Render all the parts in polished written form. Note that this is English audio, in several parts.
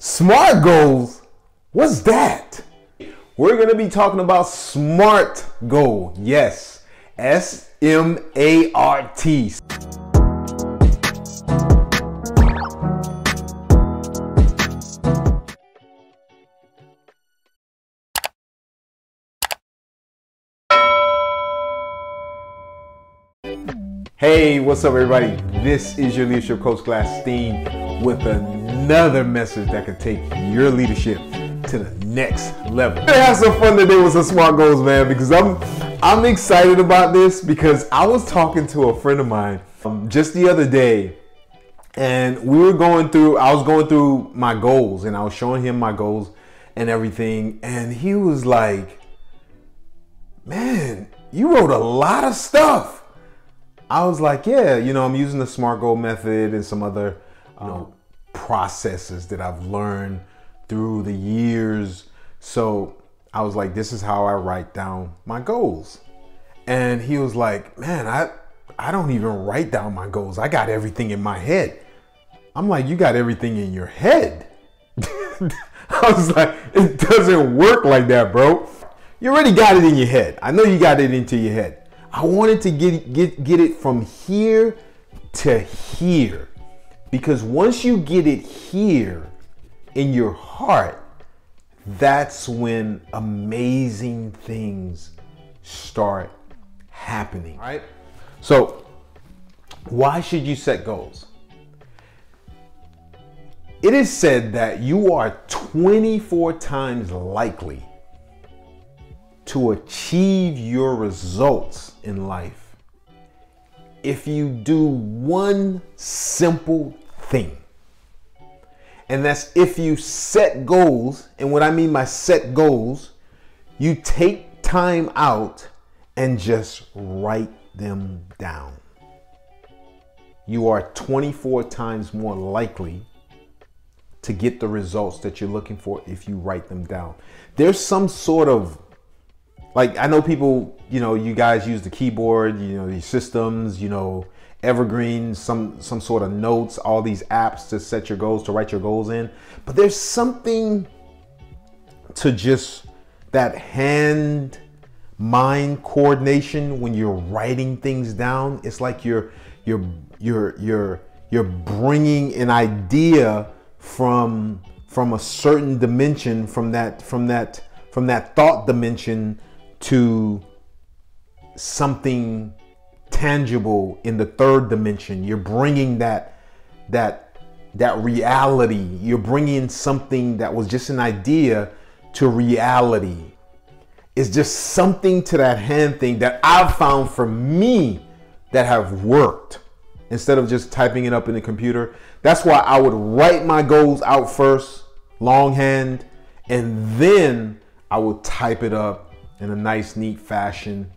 SMART goals? What's that? We're going to be talking about SMART goal. Yes, S-M-A-R-T. Hey, what's up everybody? This is your leadership coach Glastinne with another message that could take your leadership to the next level. I had some fun today with some SMART goals, man, because I'm excited about this because I was talking to a friend of mine just the other day, and I was going through my goals, and I was showing him my goals and everything, and he was like, man, you wrote a lot of stuff. I was like, yeah, I'm using the SMART goal method and some other processes that I've learned through the years. So I was like, this is how I write down my goals. And he was like, man, I don't even write down my goals. I got everything in my head. I'm like, you got everything in your head? I was like, it doesn't work like that, bro. You already got it in your head. I know you got it into your head. I wanted to get it from here to here, because once you get it here in your heart, that's when amazing things start happening. All right? So why should you set goals? It is said that you are 24 times likely to achieve your results in life if you do one simple thing. And that's if you set goals. And what I mean by set goals, you take time out and just write them down. You are 24 times more likely to get the results that you're looking for if you write them down. There's some sort of, like, I know people, you guys use the keyboard, these systems, Evergreen, some sort of notes, all these apps to set your goals, to write your goals in. But there's something to just that hand-mind coordination when you're writing things down. It's like you're bringing an idea from a certain dimension, from that thought dimension to something tangible in the third dimension. You're bringing that reality. You're bringing something that was just an idea to reality. It's just something to that hand thing that I've found for me that have worked, instead of just typing it up in the computer. That's why I would write my goals out first, longhand, and then I would type it up in a nice, neat fashion.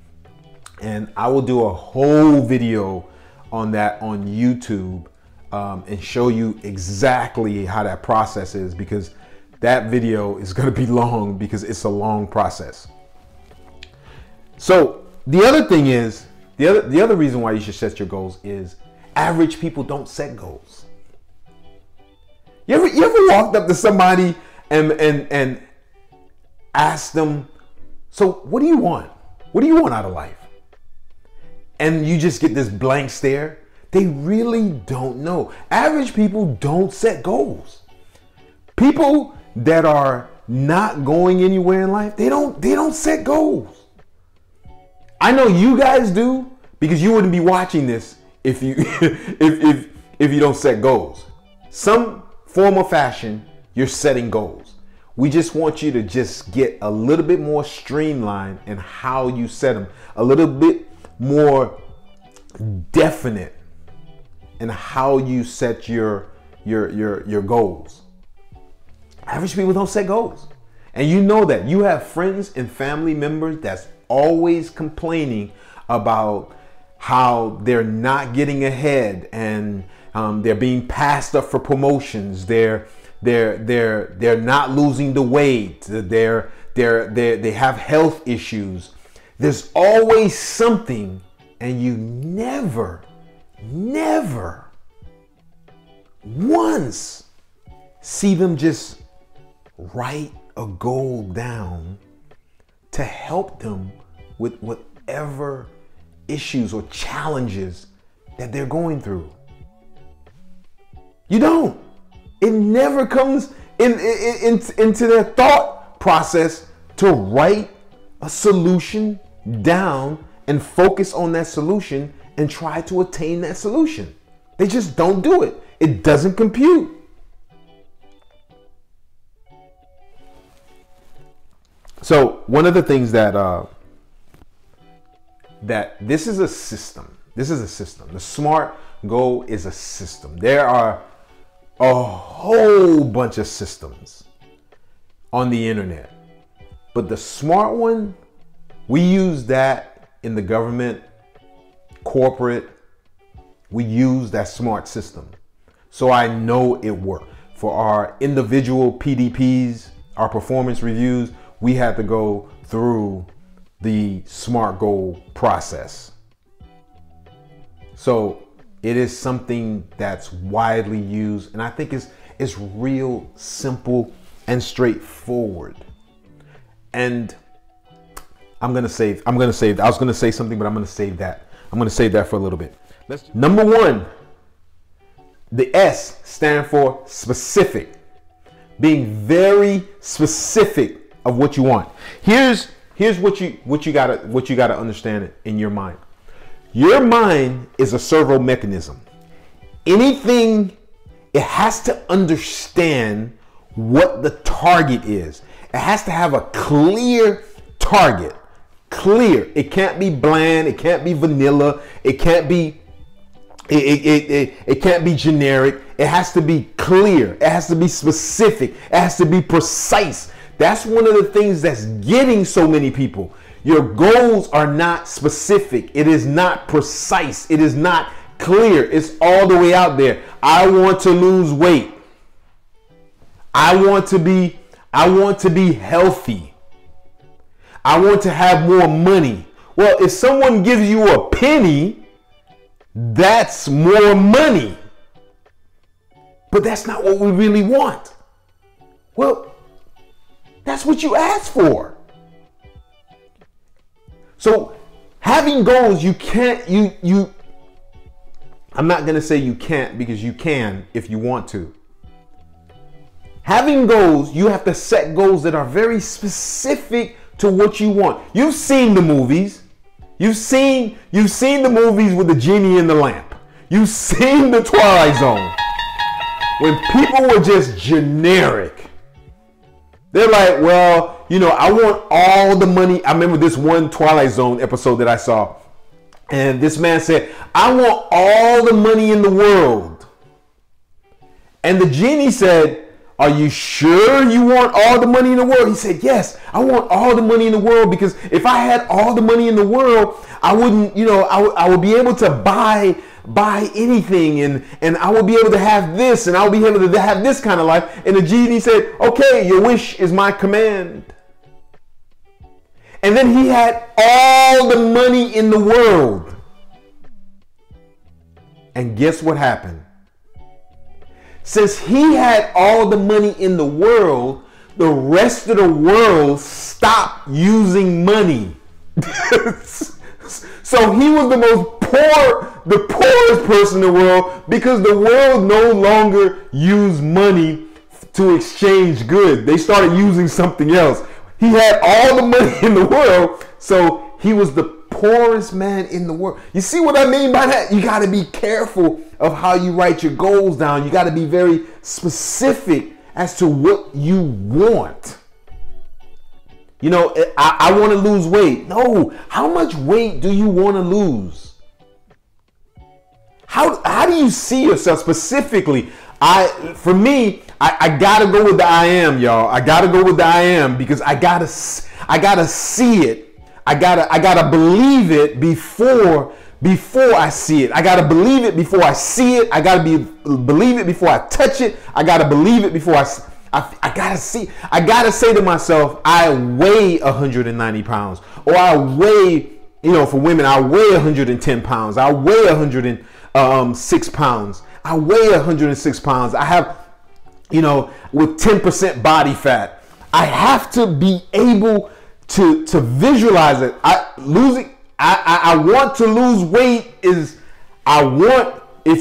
And I will do a whole video on that on YouTube and show you exactly how that process is, because that video is going to be long, because it's a long process. So the other thing is, the other reason why you should set your goals is average people don't set goals. You ever walked up to somebody and asked them, so what do you want? What do you want out of life? And you just get this blank stare. They really don't know. Average people don't set goals. People that are not going anywhere in life, they don't set goals. I know you guys do, because you wouldn't be watching this if you if you don't set goals. Some form or fashion, you're setting goals. We just want you to just get a little bit more streamlined in how you set them, a little bit more definite in how you set your goals. Average people don't set goals. And you know that. You have friends and family members that's always complaining about how they're not getting ahead, and they're being passed up for promotions. They're not losing the weight. They have health issues. There's always something, and you never once see them just write a goal down to help them with whatever issues or challenges that they're going through. You don't. It never comes into their thought process to write a solution down and focus on that solution and try to attain that solution. They just don't do it. It doesn't compute. So one of the things that this is a system. This is a system. The SMART goal is a system. There are a whole bunch of systems on the internet, but the SMART one, we use that in the government, corporate. We use that SMART system. So I know it worked. For our individual PDPs, our performance reviews, we had to go through the SMART goal process. So it is something that's widely used, and I think it's real simple and straightforward. And I was gonna say something, but I'm gonna save that. I'm gonna save that for a little bit. Number one, the S stand for specific. Being very specific of what you want. Here's what you gotta understand in your mind. Your mind is a servo mechanism. Anything, it has to understand what the target is. It has to have a clear target. Clear. It can't be bland. It can't be vanilla. It can't be generic. It has to be clear. It has to be specific. It has to be precise. That's one of the things that's getting so many people. Your goals are not specific. It is not precise. It is not clear. It's all the way out there. I want to lose weight. I want to be healthy. I want to have more money. Well, if someone gives you a penny, that's more money. But that's not what we really want. Well, that's what you asked for. So having goals, I'm not going to say you can't, because you can if you want to. Having goals, you have to set goals that are very specific to what you want. You've seen the movies. You've seen the movies with the genie in the lamp. You've seen the Twilight Zone. When people were just generic. They're like, well, I want all the money. I remember this one Twilight Zone episode that I saw. And this man said, I want all the money in the world. And the genie said, are you sure you want all the money in the world? He said, yes, I want all the money in the world, because if I had all the money in the world, I wouldn't, I would be able to buy anything, and I would be able to have this, and I would be able to have this kind of life. And the genie said, okay, your wish is my command. And then he had all the money in the world. And guess what happened? Since he had all the money in the world, the rest of the world stopped using money. So he was the poorest person in the world, because the world no longer used money to exchange goods. They started using something else. He had all the money in the world, so he was the poorest man in the world. You see what I mean by that? You got to be careful of how you write your goals down. You got to be very specific as to what you want. I want to lose weight. No, how much weight do you want to lose? How do you see yourself specifically? For me, I gotta go with the I am, y'all. I gotta go with the I am, because I gotta see it. I gotta believe it before I see it. I gotta believe it before I see it. I gotta believe it before I touch it. I gotta believe it before I gotta see. I gotta say to myself, I weigh 190 pounds, or I weigh, for women, I weigh 110 pounds. I weigh 106 pounds. I weigh 106 pounds. I with 10% body fat. I have to be able to visualize it. I want to lose weight if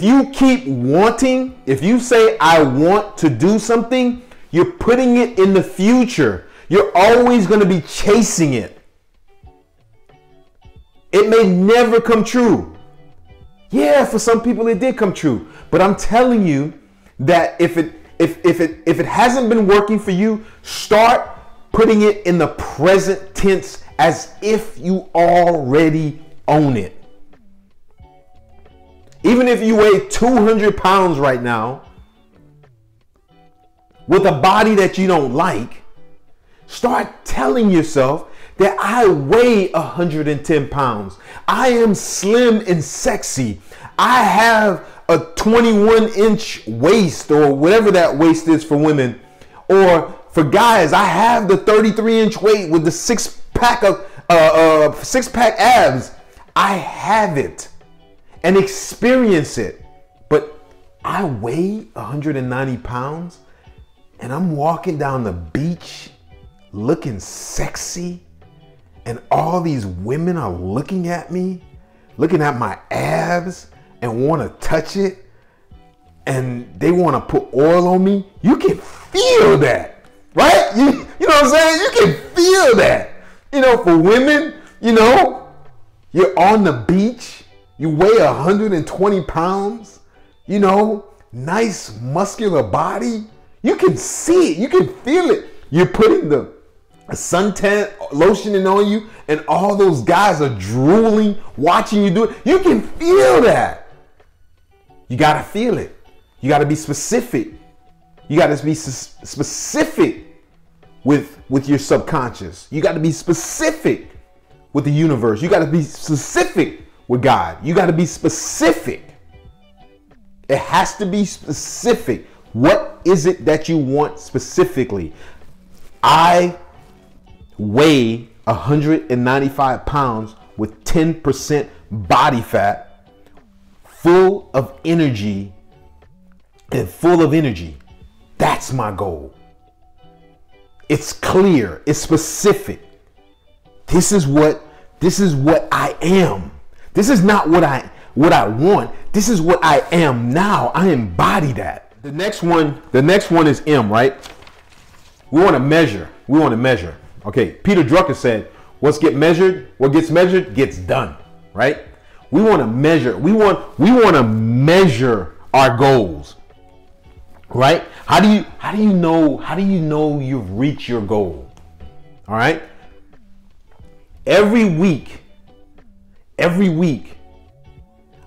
you keep wanting, if you say I want to do something, you're putting it in the future. You're always going to be chasing it. It may never come true. Yeah, for some people it did come true, but I'm telling you that if it hasn't been working for you, start putting it in the present tense as if you already own it. Even if you weigh 200 pounds right now with a body that you don't like, start telling yourself that I weigh 110 pounds. I am slim and sexy. I have a 21-inch waist, or whatever that waist is for women. Or for guys, I have the 33-inch waist with the six-pack abs. I have it and experience it. But I weigh 190 pounds and I'm walking down the beach looking sexy, and all these women are looking at me, looking at my abs, and want to touch it, and they want to put oil on me. You can feel that, right? You know what I'm saying? You can feel that. For women, you're on the beach, you weigh 120 pounds, nice muscular body. You can see it, you can feel it. You're putting the suntan lotion on you, and all those guys are drooling, watching you do it. You can feel that. You got to feel it. You got to be specific. You got to be specific with your subconscious. You got to be specific with the universe. You got to be specific with God. You got to be specific. It has to be specific. What is it that you want specifically? I weigh 195 pounds with 10% body fat, full of energy That's my goal. It's clear, it's specific. This is what I am. This is not what I want. This is what I am now. I embody that. The next one is M, right? We want to measure. Okay, Peter Drucker said, what gets measured gets done, right? We want to measure. We want to measure our goals, right? How do you know you've reached your goal? All right? Every week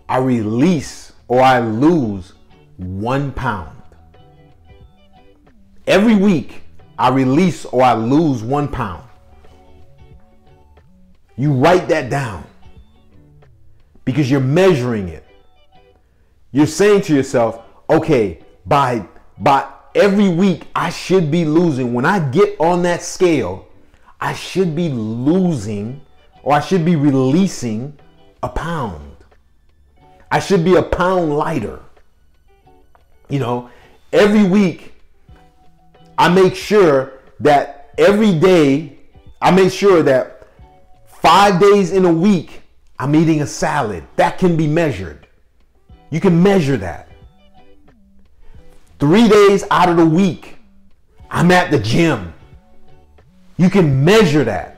I release or I lose 1 pound. Every week I release or I lose 1 pound. You write that down because you're measuring it. You're saying to yourself, okay, by every week I should be losing. When I get on that scale, I should be losing, or I should be releasing a pound. I should be a pound lighter. Every week I make sure that every day, I make sure that 5 days in a week I'm eating a salad. That can be measured. You can measure that. 3 days out of the week I'm at the gym. You can measure that.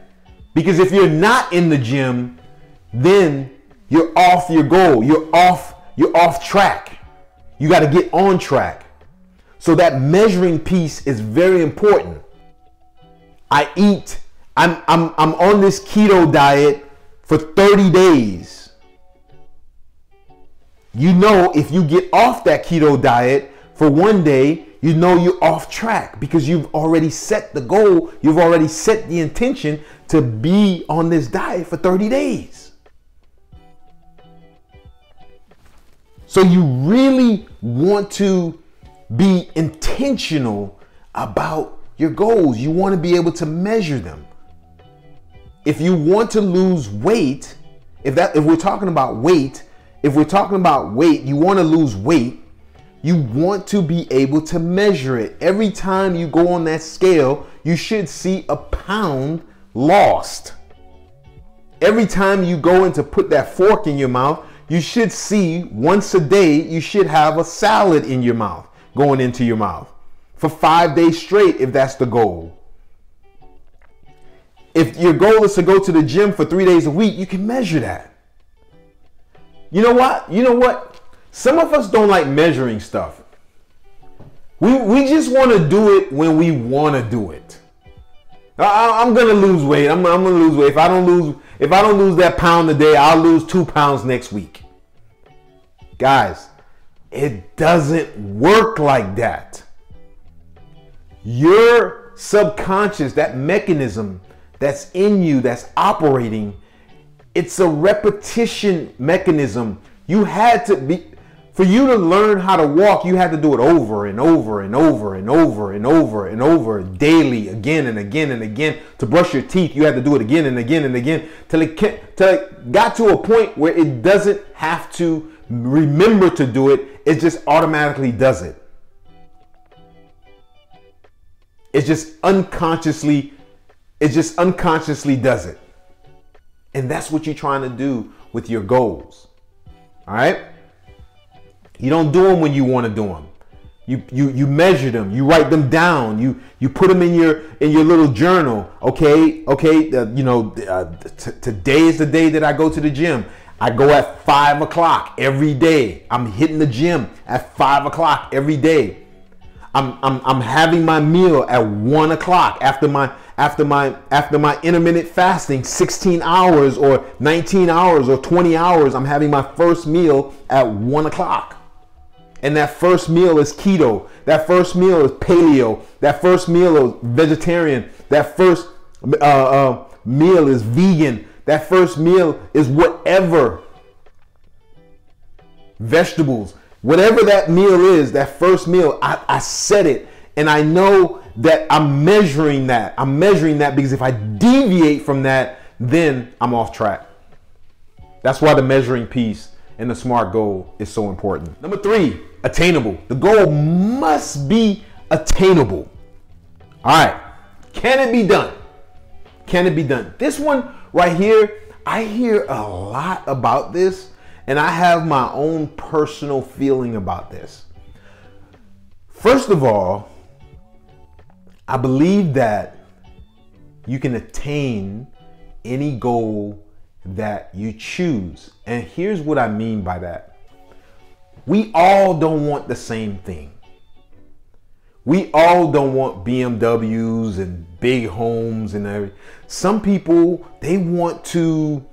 Because if you're not in the gym, then you're off your goal. You're off track. You got to get on track. So that measuring piece is very important. I'm on this keto diet for 30 days. If you get off that keto diet for 1 day, you're off track because you've already set the goal. You've already set the intention to be on this diet for 30 days. So you really want to be intentional about your goals. You want to be able to measure them. If you want to lose weight, if we're talking about weight, you want to lose weight, You want to be able to measure it. Every time you go on that scale, you should see a pound lost. Every time you go in to put that fork in your mouth, you should see once a day, you should have a salad in your mouth, going into your mouth for 5 days straight, if that's the goal. If your goal is to go to the gym for 3 days a week, you can measure that. You know what? You know what? Some of us don't like measuring stuff. We just want to do it when we want to do it. I'm gonna lose weight. I'm gonna lose weight. If I don't lose that pound a day, I'll lose 2 pounds next week. Guys, it doesn't work like that. Your subconscious, that mechanism that's in you, that's operating, it's a repetition mechanism. You had to be, for you to learn how to walk, you had to do it over and over and over and over and over and over daily, again and again and again. To brush your teeth, you had to do it again and again and again till it got to a point where it doesn't have to remember to do it. It just automatically does it. It just unconsciously does it. And that's what you're trying to do with your goals. All right? You don't do them when you want to do them. You measure them. You write them down. You put them in your little journal. Okay. Today is the day that I go to the gym. I go at 5 o'clock every day. I'm hitting the gym at 5 o'clock every day. I'm having my meal at 1 o'clock after my intermittent fasting, 16 hours or 19 hours or 20 hours. I'm having my first meal at 1 o'clock. And that first meal is keto. That first meal is paleo. That first meal is vegetarian. That first meal is vegan. That first meal is whatever. Vegetables. Whatever that meal is, that first meal, I set it. And I know that I'm measuring that. I'm measuring that because if I deviate from that, then I'm off track. That's why the measuring piece and the SMART goal is so important. Number 3, attainable. The goal must be attainable. All right. Can it be done? Can it be done? This one right here, I hear a lot about this, and I have my own personal feeling about this. First of all, I believe that you can attain any goal that you choose. And here's what I mean by that. We all don't want the same thing. We all don't want BMWs and big homes and everything. Some people, they want to,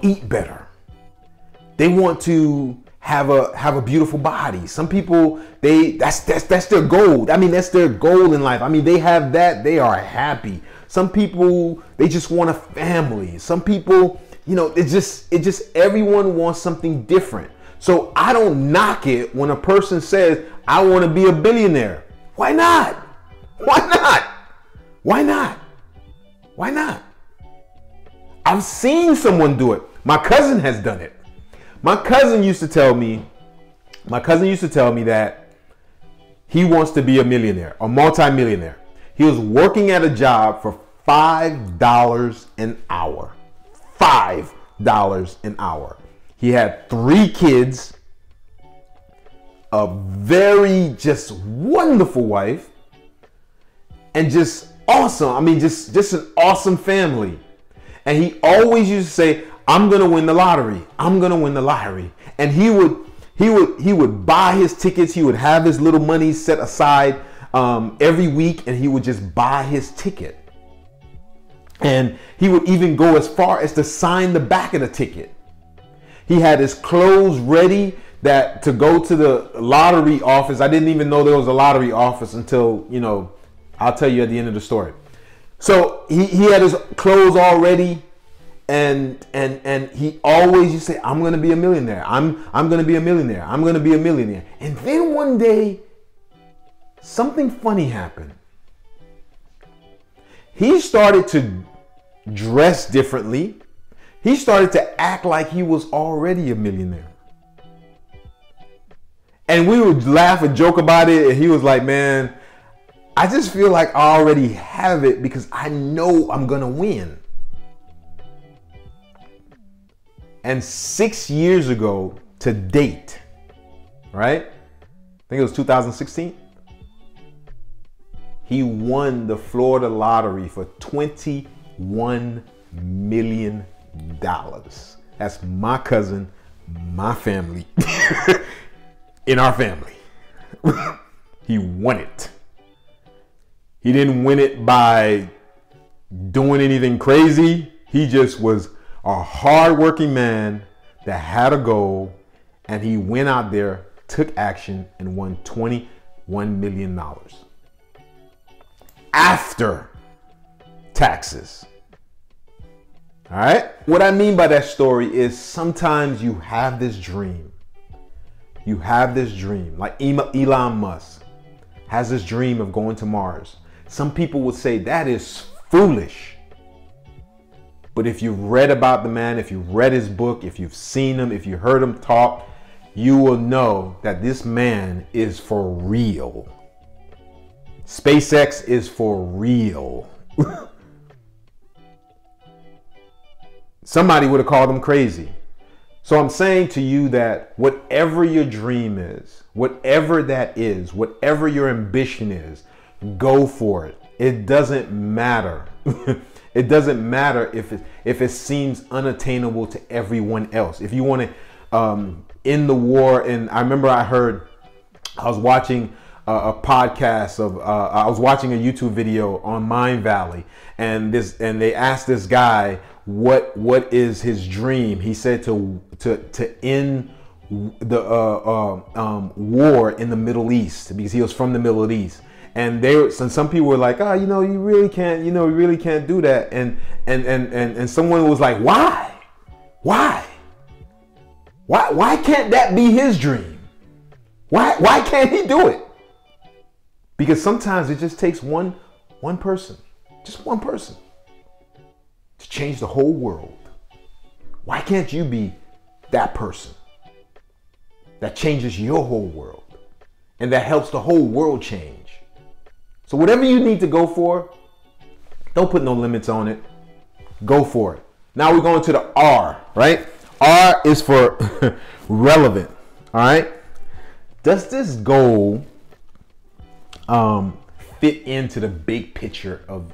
eat better. They want to have a beautiful body. Some people, that's their goal. I mean, that's their goal in life. I mean, they have that, they are happy. Some people, they just want a family. Some people, it just everyone wants something different. So I don't knock it when a person says, I want to be a billionaire. Why not? Why not? Why not? Why not? I've seen someone do it. My cousin has done it. My cousin used to tell me that he wants to be a millionaire, a multimillionaire. He was working at a job for $5 an hour. $5 an hour. He had 3 kids, a very just wonderful wife, and just awesome. I mean, just an awesome family. And he always used to say, I'm going to win the lottery. I'm going to win the lottery. And he would buy his tickets. He would have his little money set aside every week, and he would just buy his ticket. And he would even go as far as to sign the back of the ticket. He had his clothes ready to go to the lottery office. I didn't even know there was a lottery office until, I'll tell you at the end of the story. So he had his clothes all ready, and he always used to say, I'm going to be a millionaire. I'm going to be a millionaire. I'm going to be a millionaire. And then one day, something funny happened. He started to dress differently. He started to act like he was already a millionaire. And we would laugh and joke about it. And he was like, man, I just feel like I already have it because I know I'm going to win. And 6 years ago to date, right? I think it was 2016. He won the Florida lottery for $21 million. That's my cousin, my family, in our family. He won it. He didn't win it by doing anything crazy. He just was a hardworking man that had a goal, and he went out there, took action, and won $21 million. After taxes. All right. What I mean by that story is sometimes you have this dream. You have this dream. Like Elon Musk has this dream of going to Mars. Some people would say that is foolish. But if you've read about the man, if you've read his book, if you've seen him, if you heard him talk, you will know that this man is for real. SpaceX is for real. Somebody would have called him crazy. So I'm saying to you that whatever your dream is, whatever that is, whatever your ambition is, go for it. It doesn't matter. It doesn't matter if it seems unattainable to everyone else. If you want to end the war, and I remember I was watching a podcast of I was watching a YouTube video on Mind Valley, and they asked this guy what is his dream. He said to end the war in the Middle East, because he was from the Middle East. And some people were like, oh, you really can't do that. And someone was like, why can't that be his dream? Why can't he do it? Because sometimes it just takes one person, just one person, to change the whole world. Why can't you be that person that changes your whole world and that helps the whole world change? So whatever you need to go for, don't put no limits on it. Go for it. Now we're going to the R, right? R is for relevant, all right? Does this goal fit into the big picture of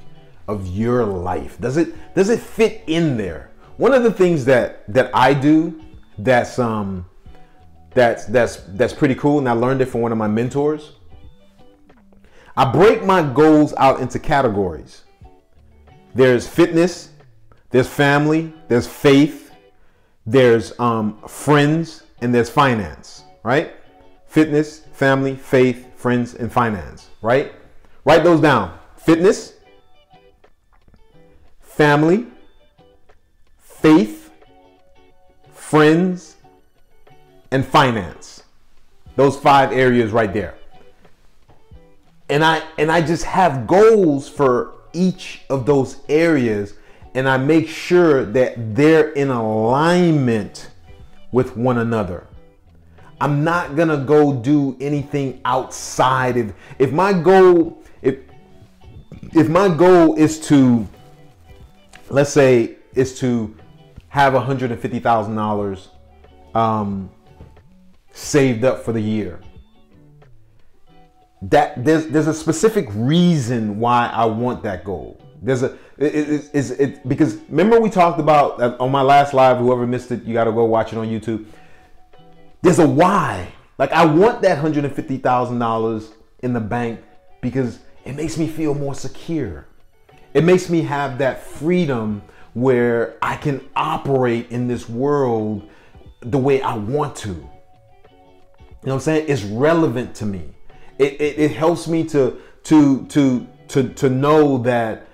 your life? Does it fit in there? One of the things that I do that's pretty cool, and I learned it from one of my mentors. I break my goals out into categories. There's fitness, there's family, there's faith, there's friends, and there's finance, right? Fitness, family, faith, friends, and finance, right? Write those down. Fitness, family, faith, friends, and finance. Those 5 areas right there. And I just have goals for each of those areas, and I make sure that they're in alignment with one another. I'm not gonna go do anything outside. If my goal is to, let's say, is to have $150,000 saved up for the year, that there's a specific reason why I want that goal. Because remember we talked about on my last live, whoever missed it, you got to go watch it on YouTube. There's a why. Like, I want that $150,000 in the bank because it makes me feel more secure. It makes me have that freedom where I can operate in this world the way I want to. You know what I'm saying? It's relevant to me. It helps me to know that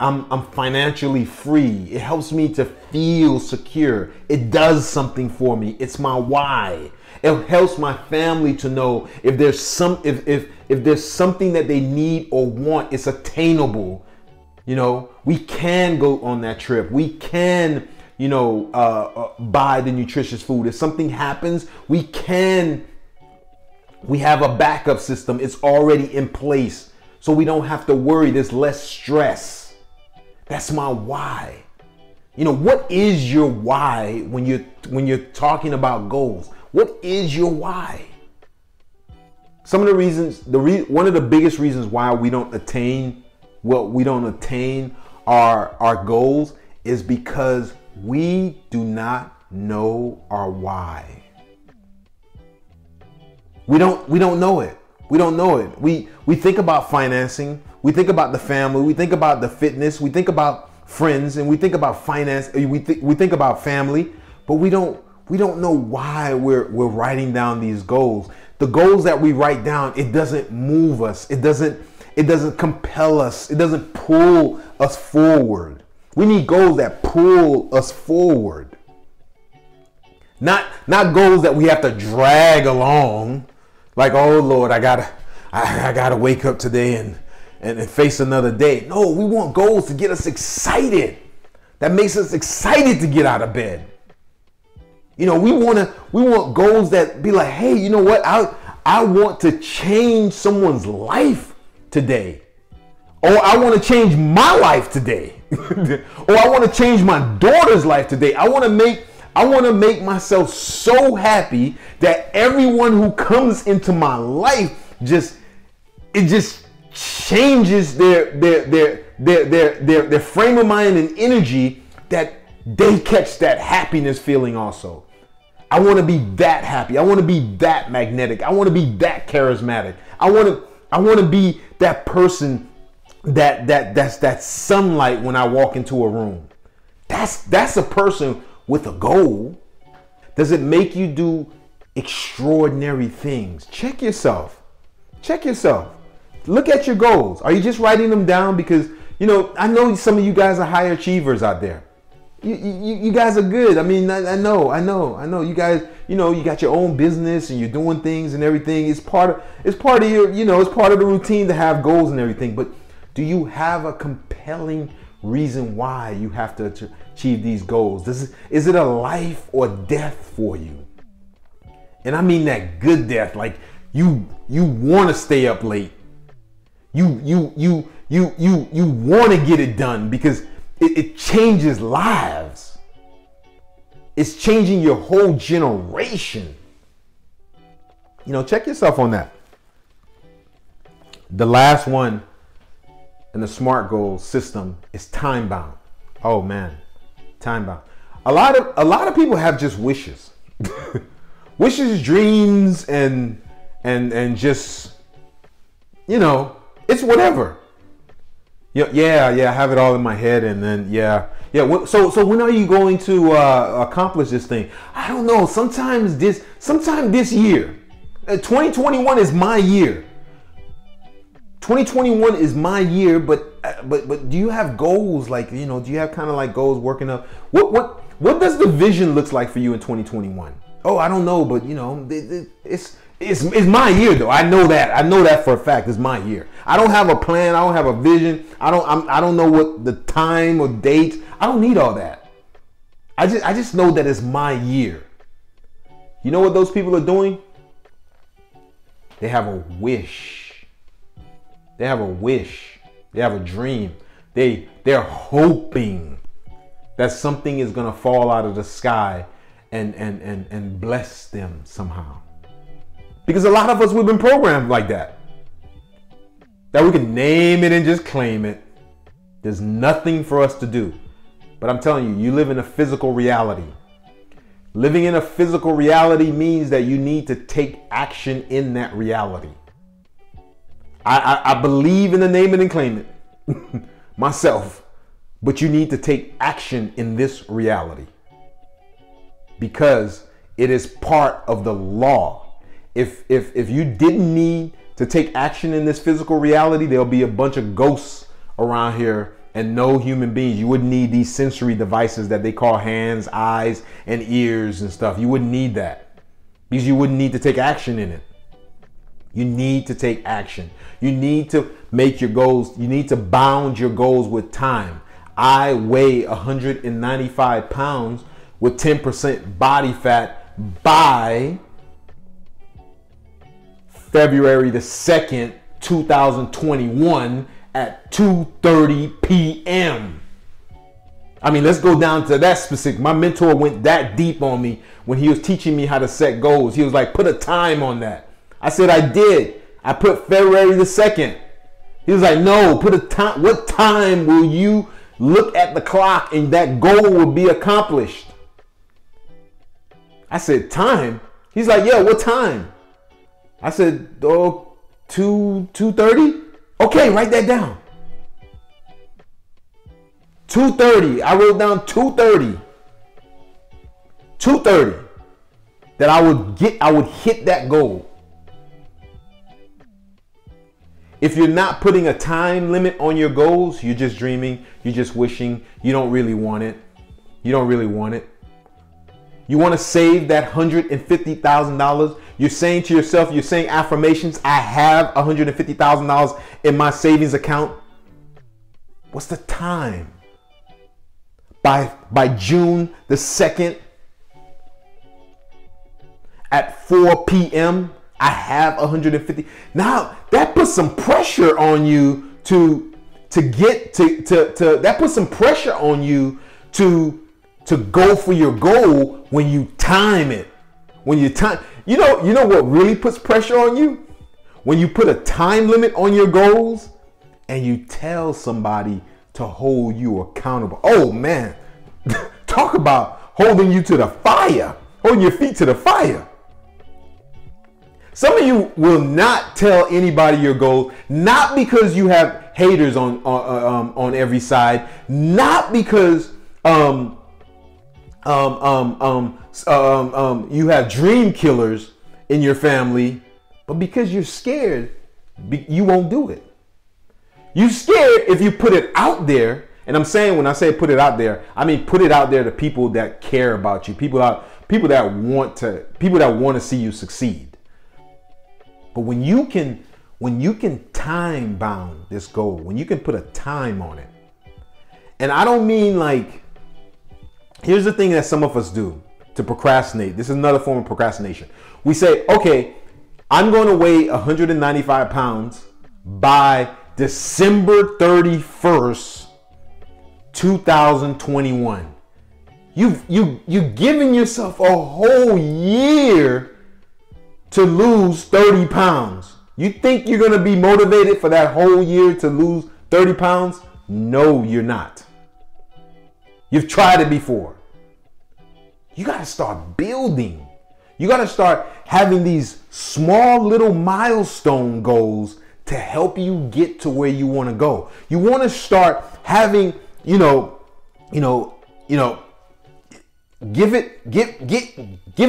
I'm financially free. It helps me to feel secure. It does something for me. It's my why. It helps my family to know if there's something that they need or want, it's attainable. You know, we can go on that trip. We can, buy the nutritious food. If something happens, we can We have a backup system. It's already in place. So we don't have to worry. There's less stress. That's my why. You know, what is your why when you're talking about goals? What is your why? Some of the reasons, one of the biggest reasons why we don't attain our goals is because we do not know our why. We don't know it. We don't know it. We think about financing. We think about the family. We think about the fitness. We think about friends, and we think about finance. We think about family, but we don't know why we're writing down these goals. The goals that we write down, it doesn't move us. It doesn't compel us. It doesn't pull us forward. We need goals that pull us forward. Not goals that we have to drag along. Like, oh Lord, I gotta wake up today and face another day. No, we want goals to get us excited. That makes us excited to get out of bed. You know, we want goals that be like, hey, you know what? I want to change someone's life today. Or I want to change my life today. Or I want to change my daughter's life today. I want to make myself so happy that everyone who comes into my life just changes their frame of mind and energy, that they catch that happiness feeling also. I want to be that happy. I want to be that magnetic. I want to be that charismatic. I want to be that person that's that sunlight when I walk into a room. That's a person with a goal. Does it make you do extraordinary things? Check yourself. Look at your goals. Are you just writing them down because, you know, I know some of you guys are high achievers out there. You guys are good. I mean, I know. You guys, you know, you got your own business and you're doing things and everything. It's part of your, you know, it's part of the routine to have goals and everything. But do you have a compelling reason why you have to achieve these goals? Is it a life or death for you? And I mean that good death, like you want to stay up late. You want to get it done because it changes lives. It's changing your whole generation. You know, check yourself on that. The last one in the SMART goal system is time-bound. Oh man, time-bound. A lot of people have just wishes. Wishes, dreams, and just, you know, it's whatever. Yeah, I have it all in my head, and then yeah. So when are you going to accomplish this thing? I don't know. Sometime this year. 2021 is my year. 2021 is my year, but do you have goals? Like, you know, do you have kind of like goals working up? What does the vision looks like for you in 2021? Oh, I don't know, but you know, it's my year though. I know that for a fact. It's my year. I don't have a plan. I don't have a vision. I don't know what the time or date. I don't need all that. I just know that it's my year. You know what those people are doing? They have a wish. They have a wish. They have a dream. They're hoping that something is gonna fall out of the sky and bless them somehow. Because a lot of us, we've been programmed like that. That we can name it and just claim it. There's nothing for us to do. But I'm telling you, you live in a physical reality. Living in a physical reality means that you need to take action in that reality. I believe in the name it and claim it myself. But you need to take action in this reality. Because it is part of the law. If you didn't need to take action in this physical reality, there'll be a bunch of ghosts around here and no human beings. You wouldn't need these sensory devices that they call hands, eyes, and ears and stuff. You wouldn't need that because you wouldn't need to take action in it. You need to take action. You need to make your goals. You need to bound your goals with time. I weigh 195 pounds with 10% body fat by February the 2nd, 2021 at 2:30 p.m. I mean, let's go down to that specific. My mentor went that deep on me when he was teaching me how to set goals. He was like, put a time on that. I said, I did. I put February the 2nd. He was like, no, put a time. What time will you look at the clock and that goal will be accomplished? I said, time? He's like, yeah, what time? I said, oh, 2:30? Okay, write that down. 2:30. I wrote down 2:30. 2:30. That I would hit that goal. If you're not putting a time limit on your goals, you're just dreaming, you're just wishing, you don't really want it. You don't really want it. You want to save that $150,000. You're saying to yourself, you're saying affirmations, I have $150,000 in my savings account. What's the time? By June the 2nd at 4 p.m., I have 150. Now that puts some pressure on you to that puts some pressure on you to go for your goal when you time it. When you time, you know what really puts pressure on you? When you put a time limit on your goals and you tell somebody to hold you accountable. Oh man, talk about holding you to the fire, holding your feet to the fire. Some of you will not tell anybody your goal, not because you have haters on every side, not because you have dream killers in your family, but because you're scared, you won't do it. You're scared if you put it out there, and I'm saying when I say put it out there, I mean put it out there to people that care about you, people that want to see you succeed. But when you can time bound this goal, when you can put a time on it, and I don't mean like, here's the thing that some of us do to procrastinate. This is another form of procrastination. We say, okay, I'm going to weigh 195 pounds by December 31st, 2021. You've given yourself a whole year to lose 30 pounds. You think you're going to be motivated for that whole year to lose 30 pounds? No, you're not. You've tried it before. You got to start building. You got to start having these small little milestone goals to help you get to where you want to go. You want to start having, give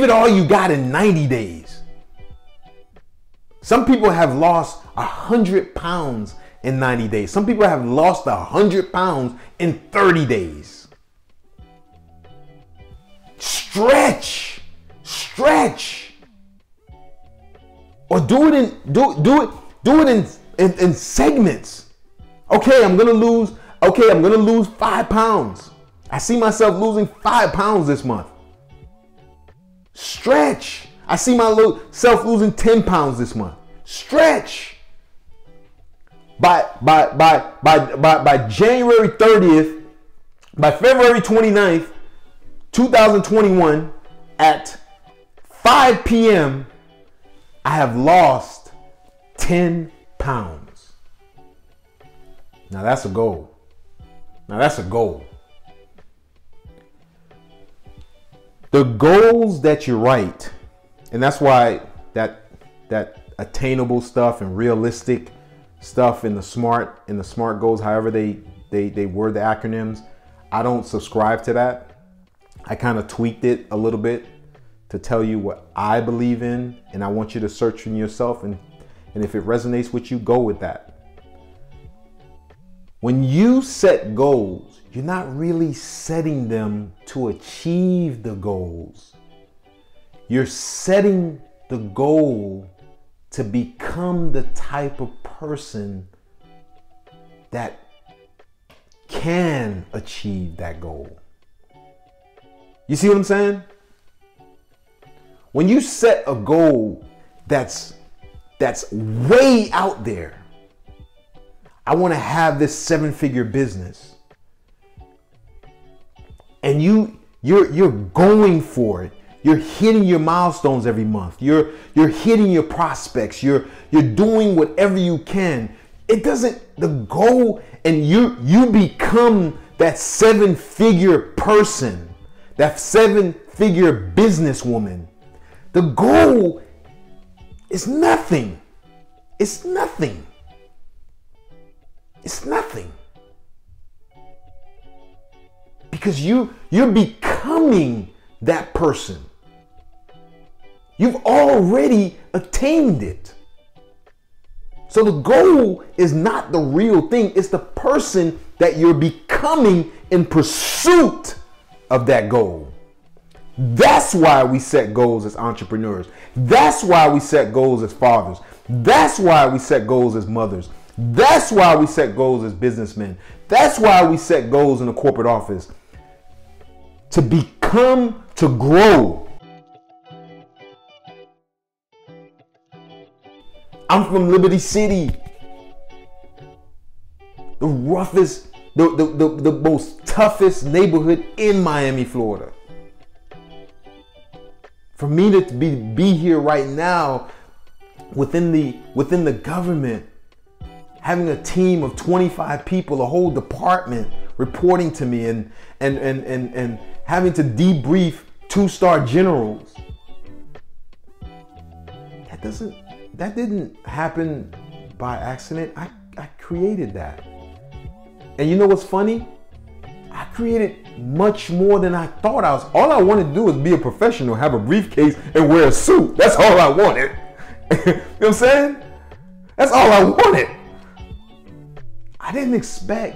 it all you got in 90 days. Some people have lost 100 pounds in 90 days. Some people have lost 100 pounds in 30 days. Stretch. Or do it in segments. Okay, I'm gonna lose 5 pounds. I see myself losing 5 pounds this month. Stretch. I see myself losing 10 pounds this month. Stretch. By January 30th, by February 29th, 2021 at 5 p.m., I have lost 10 pounds. Now that's a goal. The goals that you write, and that's why that attainable stuff and realistic stuff in the SMART goals, however they word the acronyms, I don't subscribe to that. I kind of tweaked it a little bit to tell you what I believe in, and I want you to search in yourself, and if it resonates with you, go with that. When you set goals, you're not really setting them to achieve the goals. You're setting the goal to become the type of person that can achieve that goal. You see what I'm saying? When you set a goal that's that's way out there. I want to have this 7-figure business. And you're going for it. You're hitting your milestones every month. You're hitting your prospects. You're doing whatever you can. It doesn't, the goal, and you become that 7-figure person, that 7-figure businesswoman. The goal is nothing. It's nothing. It's nothing. Because you're becoming that person. You've already attained it. So the goal is not the real thing. It's the person that you're becoming in pursuit of that goal. That's why we set goals as entrepreneurs. That's why we set goals as fathers. That's why we set goals as mothers. That's why we set goals as businessmen. That's why we set goals in the corporate office. To become, to grow. I'm from Liberty City. The roughest, the most toughest neighborhood in Miami, Florida. For me to be here right now within the government, having a team of 25 people, a whole department reporting to me and having to debrief 2-star generals. That didn't happen by accident. I created that. And you know what's funny? I created much more than I thought I was. All I wanted to do was be a professional, have a briefcase, and wear a suit. That's all I wanted. You know what I'm saying? That's all I wanted. I didn't expect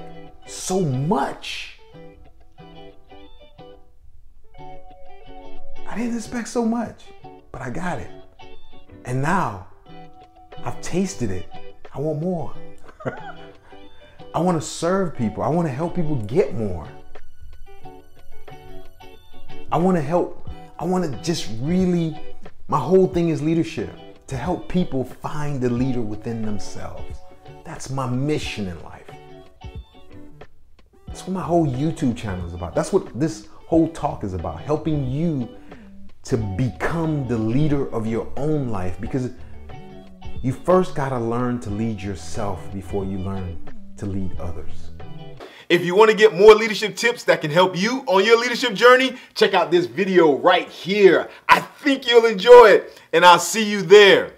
so much. I didn't expect so much, but I got it. And now I've tasted it. I want more. I want to serve people. I want to help people get more. I want to help. I want to just really, my whole thing is leadership, to help people find the leader within themselves. That's my mission in life. That's what my whole YouTube channel is about. That's what this whole talk is about, helping you to become the leader of your own life, because you first got to learn to lead yourself before you learn to lead others. If you want to get more leadership tips that can help you on your leadership journey, check out this video right here. I think you'll enjoy it, and I'll see you there.